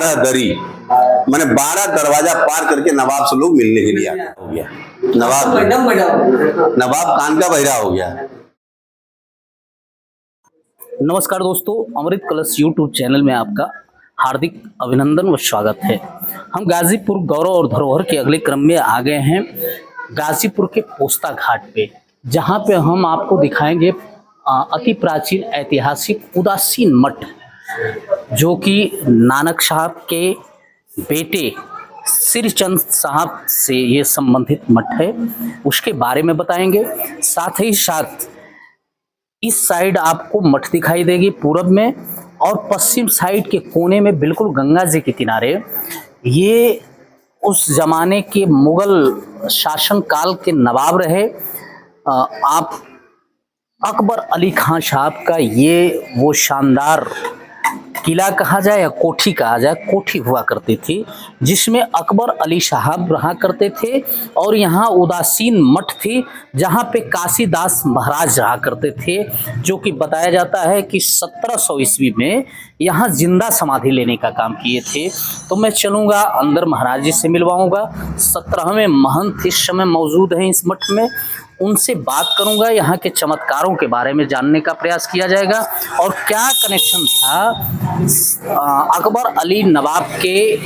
12 दरी, मैंने 12 दरवाजा पार करके नवाब से लोग मिलने के लिए हो गया। नवाब कान का बहिरा हो गया। नमस्कार दोस्तों, अमृत कलश यूट्यूब चैनल में आपका हार्दिक अभिनंदन व स्वागत है। हम गाजीपुर गौरव और धरोहर के अगले क्रम में आ गए हैं गाजीपुर के पोस्ता घाट पे, जहां पे हम आपको दिखाएंगे अति प्राचीन ऐतिहासिक उदासीन मठ, जो कि नानक साहब के बेटे श्रीचंद साहब से ये संबंधित मठ है। उसके बारे में बताएंगे। साथ ही साथ इस साइड आपको मठ दिखाई देगी पूरब में, और पश्चिम साइड के कोने में बिल्कुल गंगा जी के किनारे ये उस जमाने के मुगल शासन काल के नवाब रहे आप अकबर अली खान साहब का ये वो शानदार किला कहा जाए या कोठी कहा जाए, कोठी हुआ करती थी जिसमें अकबर अली साहब रहा करते थे। और यहाँ उदासीन मठ थी जहाँ पे काशीदास महाराज रहा करते थे, जो कि बताया जाता है कि 1700 ईस्वी में यहाँ जिंदा समाधि लेने का काम किए थे। तो मैं चलूँगा अंदर, महाराज जी से मिलवाऊँगा। 17वें महंत इस समय मौजूद हैं इस मठ में, उनसे बात करूंगा। यहाँ के चमत्कारों के बारे में जानने का प्रयास किया जाएगा और क्या कनेक्शन था अकबर अली नवाब के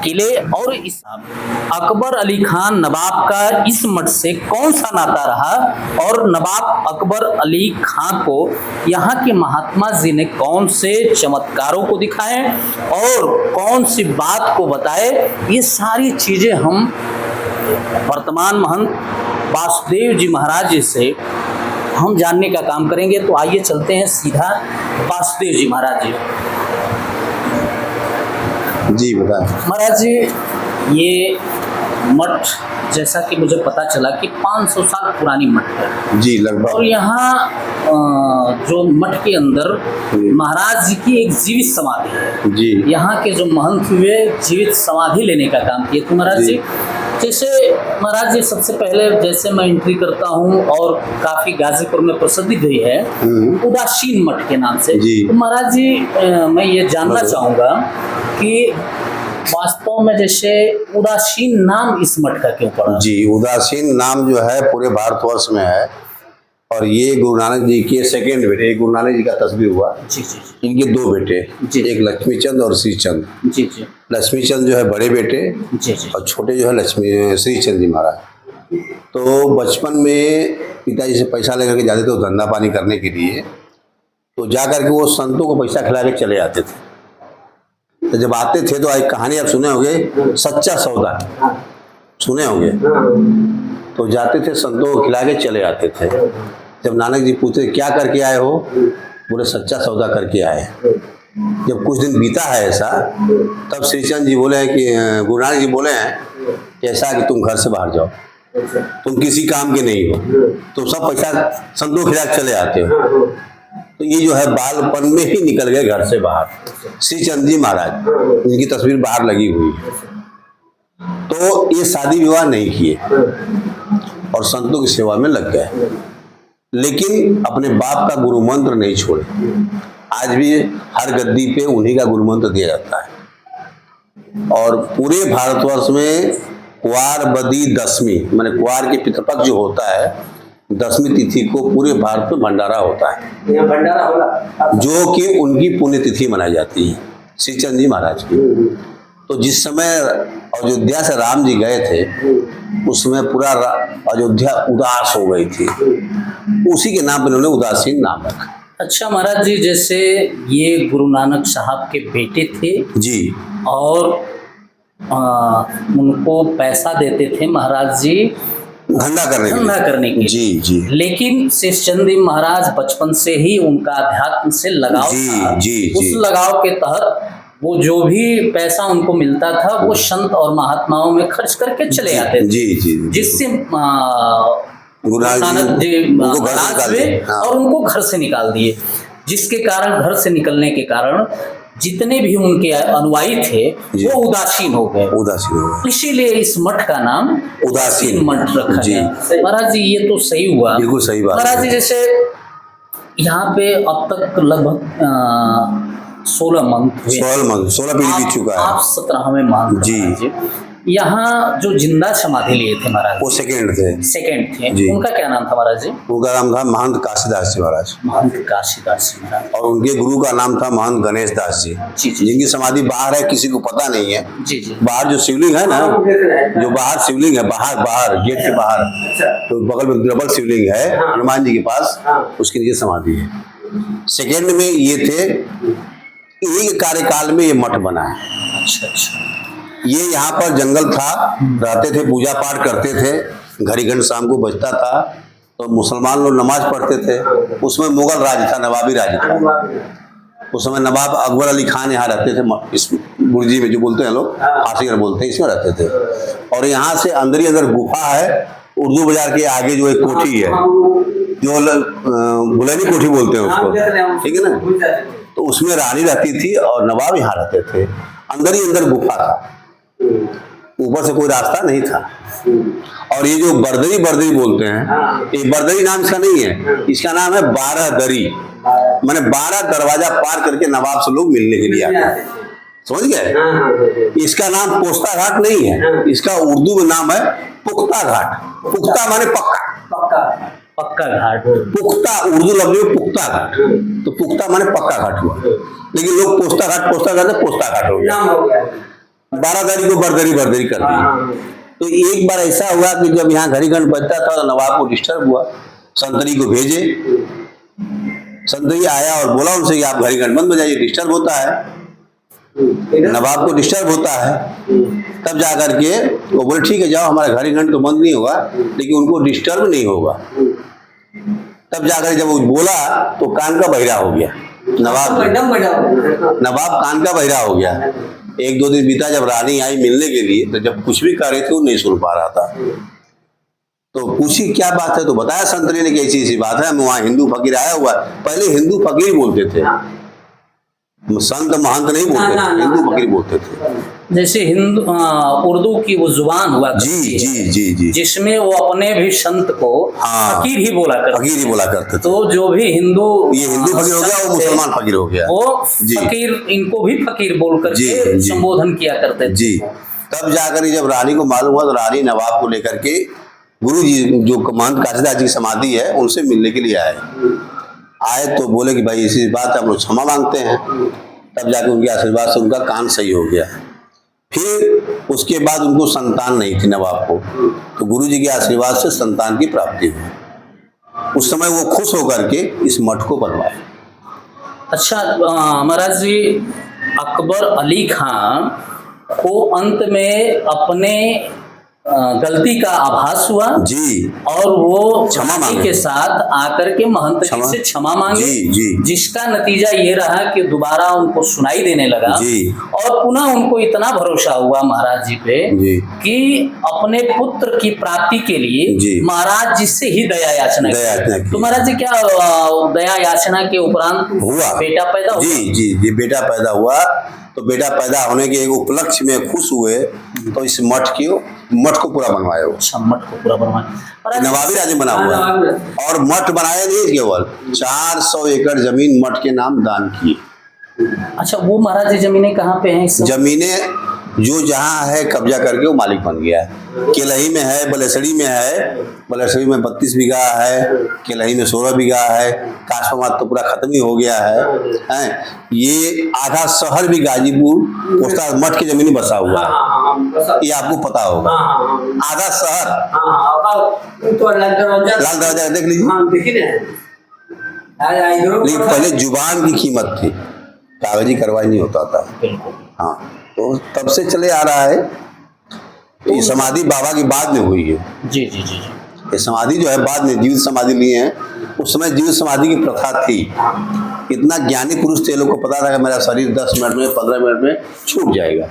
किले और इस अकबर अली खान नवाब का इस मठ से कौन सा नाता रहा, और नवाब अकबर अली खान को यहाँ के महात्मा जी ने कौन से चमत्कारों को दिखाए और कौन सी बात को बताए, ये सारी चीजें हम वर्तमान महंत वासुदेव जी महाराज जी से हम जानने का काम करेंगे। तो आइए चलते हैं सीधा वासुदेव जी महाराज जी बताएं। महाराज जी, ये मठ जैसा कि मुझे पता चला कि 500 साल पुरानी मठ है जी लगभग, और यहाँ जो मठ के अंदर महाराज जी की एक जीवित समाधि है जी। यहाँ के जो महंत हुए जीवित समाधि लेने का काम किए थे महाराज जी। जैसे महाराज जी, सबसे पहले जैसे मैं एंट्री करता हूँ और काफी गाजीपुर में प्रसिद्धि हुई है उदासीन मठ के नाम से, तो महाराज जी मैं ये जानना चाहूँगा कि वास्तव में जैसे उदासीन नाम इस मठ का क्यों पड़ा? जी, उदासीन नाम जो है पूरे भारतवर्ष में है, और ये गुरु नानक जी के सेकेंड बेटे, गुरु नानक जी का तस्वीर हुआ जी जी। इनके दो बेटे, एक लक्ष्मीचंद और श्रीचंद जी जी। लक्ष्मीचंद जो है बड़े बेटे जी जी, और छोटे जो है श्रीचंद जी महाराज। तो बचपन में पिताजी से पैसा लेकर के जाते थे धंधा पानी करने के लिए, तो जा करके वो संतों को पैसा खिला के चले आते थे। तो जब आते थे तो एक कहानी आप सुने होंगे, सच्चा सौदा सुने होंगे। तो जाते थे संतों को खिला के चले आते थे। जब नानक जी पूछते क्या करके आए हो, बोले सच्चा सौदा करके आए। जब कुछ दिन बीता है ऐसा, तब श्रीचंद जी बोले हैं कि गुरु नानक जी बोले हैं कि ऐसा कि तुम घर से बाहर जाओ, तुम किसी काम के नहीं हो, तुम सब पैसा संतों को खिला के चले आते हो। तो ये जो है बालपन में ही निकल गए घर से बाहर। श्रीचंद जी महाराज, इनकी तस्वीर बाहर लगी हुई है। तो ये शादी विवाह नहीं किए और संतों की सेवा में लग गए, लेकिन अपने बाप का गुरु मंत्र नहीं छोड़े। आज भी हर गद्दी पे उन्हीं का गुरु मंत्र दिया जाता है। और पूरे भारतवर्ष में कुआर बदी दशमी, माने कुआर के पितृपक्ष जो होता है, 10वीं तिथि को पूरे भारत में भंडारा होता है, भंडारा होगा जो कि उनकी पुण्यतिथि मनाई जाती है श्रीचंद जी महाराज की। तो जिस समय अयोध्या से राम जी गए थे, उसमें पूरा अयोध्या उदास हो गई थी, उसी के नाम पर उन्होंने उदासीन नाम रखा। अच्छा महाराज जी, जैसे ये गुरु नानक साहब के बेटे थे जी, और उनको पैसा देते थे महाराज जी धंधा करने के लिए। जी जी। लेकिन शेषचंद जी महाराज बचपन से ही उनका अध्यात्म से लगाव था। उस लगाव के तहत वो जो भी पैसा उनको मिलता था वो संत और महात्माओं में खर्च करके चले आते थे। जी जी। जिससे गुरु नानक जी नाराज हुए और उनको घर से निकाल दिए, जिसके कारण घर से निकलने के कारण जितने भी उनके अनुयायी थे वो उदासीन हो गए। इसीलिए इस मठ का नाम उदासीन मठ रखा गया। महाराज जी, ये तो सही हुआ, बिल्कुल सही बात। महाराज जी, जैसे यहाँ पे अब तक लगभग 16 मंथ हुए। 16 पीढ़ी बीत चुका है। आप 17वें मंथ जी। जी। यहाँ जो जिंदा समाधि लिए थे महाराज, वो सेकेंड थे। सेकंड थे, जी। उनका क्या नाम था महाराज जी? उनका नाम था महंत काशीदास जी महाराज, महंत काशीदास जी महाराज। और उनके गुरु का नाम था महंत गणेश दास जी, जी जी जिनकी समाधि बाहर है, किसी को पता नहीं है। जी जी। बाहर जो शिवलिंग है ना, जो बाहर शिवलिंग है, बाहर बाहर गेट के बाहर, तो बगल में डबल शिवलिंग है हनुमान जी के पास, उसके नीचे समाधि है। सेकेंड में ये थे, एक कार्यकाल में ये मठ बना है। अच्छा अच्छा। ये यहाँ पर जंगल था, रहते थे, पूजा पाठ करते थे, घड़ी घंट शाम को बजता था, तो मुसलमान लोग नमाज पढ़ते थे। उसमें मुगल राज था, नवाबी राज था। उस समय नवाब अकबर अली खान यहाँ रहते थे, इस बुर्जी में, जो बोलते हैं लोग फांसीगर बोलते हैं, इसमें रहते थे। और यहाँ से अंदर ही अंदर गुफा है, उर्दू बाजार के आगे जो एक कोठी है, जो बुलैनी कोठी बोलते हैं उसको, ठीक है ना, तो उसमें रानी रहती थी और नवाब यहाँ रहते थे। अंदर ही अंदर गुफा था, ऊपर से कोई रास्ता नहीं था। और ये जो बरदरी बरदरी बोलते हैं, ये बरदरी नाम इसका नहीं है, इसका नाम है 12 दरी, माने 12 दरवाजा पार करके नवाब से लोग मिलने के लिए आते हैं। समझ गए? इसका नाम पोस्ता घाट नहीं है, इसका उर्दू में नाम है पुख्ता घाट। पुख्ता माने पक्का, पक्का घाट। पुख्ता उर्दू लफ्ज में पुख्ता घाट, तो पुख्ता माने पक्का घाट हुआ, लेकिन लोग पोस्ता घाट पोस्ता घाट हो गया। 12 दरी को बरदरी बरदरी कर दी। तो एक बार ऐसा हुआ कि जब यहाँ घड़ी घंट बजता था, तो नवाब को डिस्टर्ब हुआ, संतरी को भेजे। संतरी आया और बोला उनसे कि आप घड़ी घंट मत बजाइए, डिस्टर्ब होता है, नवाब को डिस्टर्ब होता है। तब जाकर के वो बोले ठीक है जाओ, हमारा घड़ी घंट तो बंद नहीं होगा, लेकिन उनको डिस्टर्ब नहीं होगा। तब जाकर जब वो बोला तो कान का बहिरा हो गया नवाब कान का बहिरा हो गया। 1-2 दिन बीता, जब रानी आई मिलने के लिए, तो जब कुछ भी कह रहे थे वो नहीं सुन पा रहा था। तो पूछी क्या बात है, तो बताया संतरी ने कि ऐसी ऐसी बात है, मैं वहाँ हिंदू फकीर आया हुआ। पहले हिंदू फकीर बोलते थे, संत महंत नहीं बोलते थे, हिंदू फकीर बोलते थे। जैसे हिंदू उर्दू की वो जुबान हुआ जी जी जी जी, जिसमें वो अपने भी संत को फकीर ही बोला करते। तो जो भी हिंदू, ये हिंदू फकीर हो गया, वो मुसलमान फकीर हो गया, वो फकीर, इनको भी फकीर बोल करके संबोधन किया करते थे। जी। तब जाकर जब रानी को मालूम हुआ, तो रानी नवाब को लेकर के गुरु जी, जो महंत काशीदास जी की समाधि है, उनसे मिलने के लिए आए तो बोले कि भाई इसी बात हम लोग क्षमा मांगते हैं। तब जाके उनके आशीर्वाद से उनका कान सही हो गया। फिर उसके बाद उनको संतान नहीं थी नवाब को, तो गुरु जी के आशीर्वाद से संतान की प्राप्ति हुई। उस समय वो खुश होकर के इस मठ को बनवाए। अच्छा महाराज जी, अकबर अली खान को अंत में अपने गलती का आभास हुआ जी, और वो क्षमा रानी के साथ आकर के महंत जी से क्षमा मांगे। जी जी, जिसका नतीजा ये रहा कि दोबारा उनको सुनाई देने लगा जी, और पुनः उनको इतना भरोसा हुआ महाराज जी पे जी, कि अपने पुत्र की प्राप्ति के लिए महाराज जी से ही दया याचना की। तो महाराज जी क्या दया याचना के उपरांत हुआ बेटा पैदा हुआ? जी जी जी, बेटा पैदा हुआ। तो बेटा पैदा होने के एक उपलक्ष्य में खुश हुए, तो इस मठ को पूरा बनवाया। अच्छा, मठ को पूरा बनवाया, नवाबी राज बना हुआ। और मठ बनाया नहीं, केवल 400 एकड़ जमीन मठ के नाम दान किए। अच्छा, वो महाराज जी जमीनें कहाँ पे हैं? जमीनें जो जहाँ है कब्जा करके वो मालिक बन गया है। केलही में है, बलेसड़ी में है, बलेसड़ी में 32 बीघा है, केलही में 16 बीघा है, काशमात तो पूरा खत्म ही हो गया है। ये आधा शहर भी गाजीपुर पोस्ता मठ की जमीन बसा हुआ है, ये आपको पता होगा। आधा शहर, लाल दरवाजा देख लीजिए। लेकिन पहले जुबान की कीमत थी, कागजी कार्रवाई नहीं होता था। हाँ, तो तब से चले आ रहा है। ये समाधि बाबा की बाद में हुई है। जी जी जी, ये समाधि जो है बाद में जीवित समाधि लिए हैं। उस समय जीवित समाधि की प्रथा थी। इतना ज्ञानी पुरुष थे, लोग को पता था कि मेरा शरीर 10 मिनट में 15 मिनट में छूट जाएगा,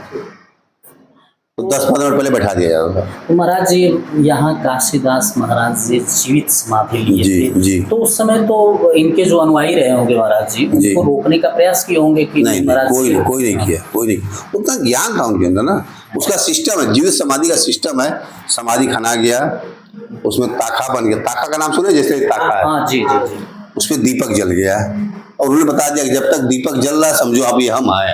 तो 10-15 मिनट पहले बैठा दिया जाता था। तो महाराज जी यहाँ काशीदास महाराज जी जीवित समाधि लिए थे, जी, तो उस समय तो इनके जो अनुयायी रहे होंगे महाराज जी, उनको रोकने का प्रयास किए होंगे कि नहीं, कोई नहीं किया। उतना ज्ञान था उनके अंदर ना। उसका सिस्टम है, जीवित समाधि का सिस्टम है। समाधि खना गया, उसमें ताखा बन गया। ताखा का नाम सुने? जैसे ताखा है, हाँ जी जी जी, उसमें दीपक जल गया, और उन्होंने बता दिया कि जब तक दीपक जल रहा समझो आप ये हम आए,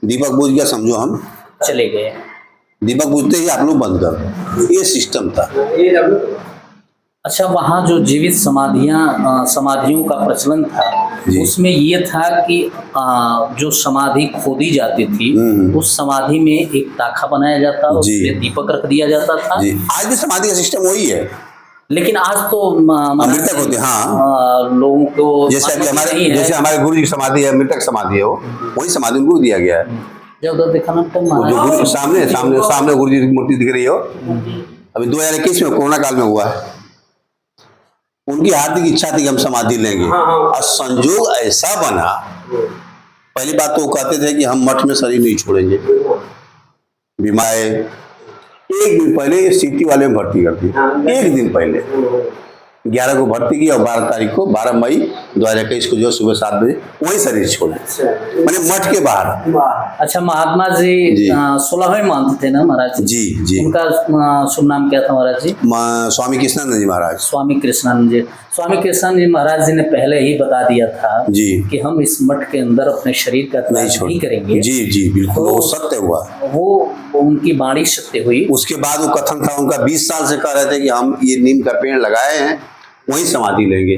दीपक बुझ गया समझो हम चले गए। दीपक बुझते ही आप लोग बंद कर दो, ये सिस्टम था। अच्छा, वहाँ जो जीवित समाधियों का प्रचलन था, जी। उसमें ये था कि जो समाधि खोदी जाती थी उस समाधि में एक ताखा बनाया जाता और जी। उसमें दीपक रख दिया जाता था। जी, आज भी समाधि का सिस्टम वही है, लेकिन आज तो मृतक होते हैं। हाँ, लोगों को जैसे अभी अनुमति नहीं हमारे है। जैसे हमारे गुरु जी की समाधि है, मृतक समाधि है, वो वही समाधि उनको दिया गया है। जब उधर दिखाना तो वो जो गुरु के सामने सामने सामने गुरु जी की मूर्ति दिख रही हो, अभी 2021 में कोरोना काल में हुआ है। उनकी हार्दिक इच्छा थी कि हम समाधि लेंगे, और संजोग ऐसा बना। पहली बात तो वो कहते थे कि हम मठ में शरीर नहीं छोड़ेंगे, बीमार। एक दिन पहले सिटी वाले में भर्ती कर दी, एक दिन पहले 11 को भर्ती की और 12 तारीख को 12 मई 2021 को जो सुबह 7 बजे वही शरीर छोड़े, मैंने मठ के बाहर। अच्छा, महात्मा जी 16वें महंत थे ना महाराज जी जी। उनका शुभ नाम क्या था महाराज जी? स्वामी कृष्णानंद जी महाराज। स्वामी कृष्णानंद जी। स्वामी कृष्णानंद जी महाराज जी ने पहले ही बता दिया था जी कि हम इस मठ के अंदर अपने शरीर का त्याग नहीं करेंगे। जी जी बिल्कुल, वो सत्य हुआ, वो उनकी वाणी सत्य हुई। उसके बाद वो कथन था उनका, 20 साल से कह रहे थे कि हम ये नीम का पेड़ लगाए हैं वहीं समाधि लेंगे।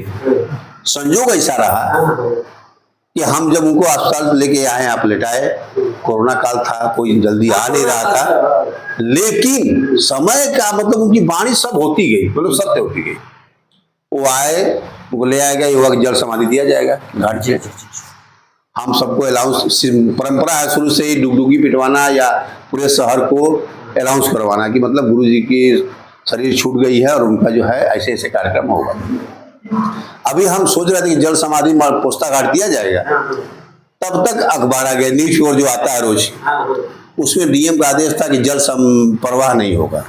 संजोग ऐसा रहा कि हम जब उनको अस्पताल लेके आए, आप लेटाए, कोरोना काल था, कोई जल्दी आ नहीं रहा था, लेकिन समय का मतलब उनकी वाणी सब होती गई, मतलब सत्य होती गई। वो आए, उनको ले आया गया, युवक जल समाधि दिया जाएगा घाट से। हम सबको अलाउंस, परंपरा है शुरू से ही डुगडुगी पिटवाना या पूरे शहर को अलाउंस करवाना कि मतलब गुरु जी की शरीर छूट गई है और उनका जो है ऐसे ऐसे कार्यक्रम होगा। अभी हम सोच रहे थे कि जल समाधि पोस्ता घाट दिया जाएगा, तब तक अखबार आ गया, न्यूज पेपर जो आता है रोज, उसमें डीएम का आदेश था कि जल प्रवाह नहीं होगा।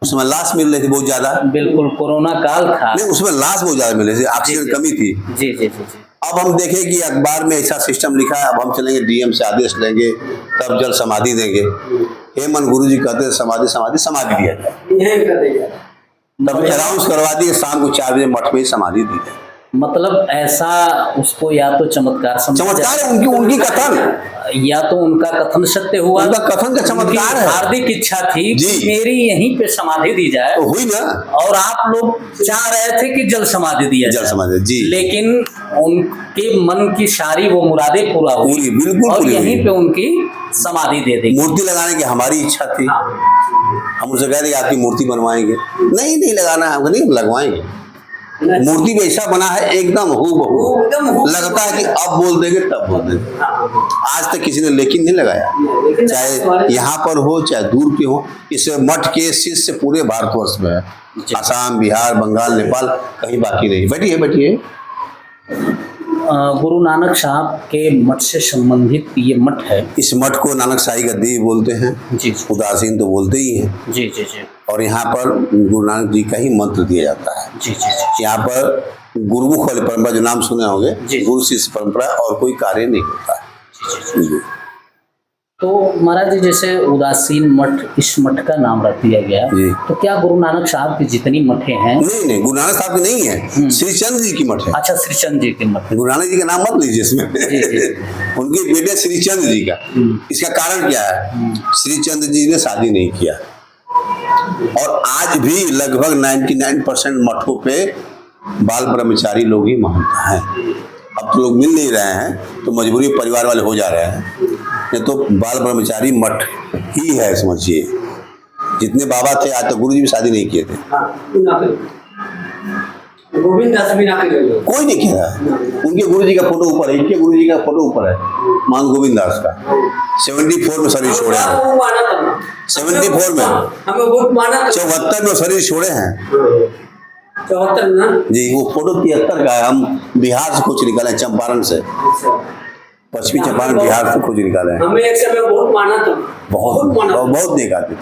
उसमें लाश मिल रही थी बहुत ज्यादा, बिल्कुल कोरोना काल था, नहीं उसमें लाश बहुत ज्यादा मिल रही थी, ऑक्सीजन कमी थी। जी जी जी जी। अब हम देखें कि अखबार में ऐसा सिस्टम लिखा है, अब हम चलेंगे डीएम से आदेश लेंगे तब जल समाधि देंगे। हेमन गुरु जी कहते हैं समाधि समाधि समाधि दिया जाए, तब अनाउंस करवा दिए शाम को 4 बजे मठ में ही समाधि दी जाए। मतलब ऐसा उसको या तो चमत्कार चमत्कार है उनकी कथन, या तो उनका कथन सत्य हुआ, उनका कथन का चमत्कार है। हार्दिक इच्छा थी जी, मेरी यहीं पे समाधि दी जाए, तो हुई ना। और आप लोग चाह रहे थे कि जल समाधि दिया जल जाए, समाधि जी, लेकिन उनके मन की सारी वो मुरादें पूरा हुई, पूरी बिल्कुल और पूरी यहीं पे उनकी समाधि दे दी। मूर्ति लगाने की हमारी इच्छा थी, हम उनसे कह रहे आपकी मूर्ति बनवाएंगे, नहीं लगाना है हमको, नहीं लगवाएंगे। मूर्ति भी ऐसा बना है एकदम हूबहू, लगता है कि अब बोल देंगे तब बोल देंगे। आज तक किसी ने लेकिन नहीं लगाया, चाहे यहाँ पर हो चाहे दूर के हो। इस मठ के शिष्य पूरे भारतवर्ष में है, असम, बिहार, बंगाल, नेपाल, कहीं बाकी नहीं। बैठिए बैठिए। गुरु नानक साहब के मठ से संबंधित ये मठ है। इस मठ को नानक शाही गद्दी बोलते हैं जी, उदासीन तो बोलते ही हैं। जी जी जी। और यहाँ पर गुरु नानक जी का ही मंत्र दिया जाता है। जी जी जी। यहाँ पर गुरुमुख वाली परंपरा जो नाम सुने होंगे, गुरु शिष्य परंपरा, और कोई कार्य नहीं होता है। जी। तो महाराज जी जैसे उदासीन मठ, इस मठ का नाम रख दिया गया, तो क्या गुरु नानक साहब की जितनी मठे हैं? नहीं, गुरु नानक साहब की नहीं है, श्री चंद जी की मठ है। अच्छा, श्री चंद जी की मठ। गुरु नानक जी का नाम मत लीजिए इसमें। उनके बेटे श्री चंद जी का। इसका कारण क्या है? श्री चंद जी ने शादी नहीं किया, और आज भी लगभग 99% मठों पे बाल ब्रह्मचारी लोग ही महंत हैं। अब तो लोग मिल नहीं रहे हैं तो मजबूरी परिवार वाले हो जा रहे हैं, ये तो बाल ब्रह्मचारी मठ ही है समझिए। जितने बाबा थे आज तक गुरु जी भी शादी नहीं किए थे, गोविंद दास भी ना कोई नहीं किया। उनके गुरु जी का फोटो ऊपर है, इनके गुरु जी का फोटो ऊपर है, मान गोविंद दास का। 74 में शरीर छोड़े हैं, 74 में, हमें बहुत माना, 74 में शरीर छोड़े हैं 74 ना जी। वो फोटो 73 का है, हम बिहार से खोज निकाले, चंपारण से, पश्चिमी चंपारण बिहार से खोज निकाले हैं। हमें एक समय बहुत माना था, बहुत देखा थे।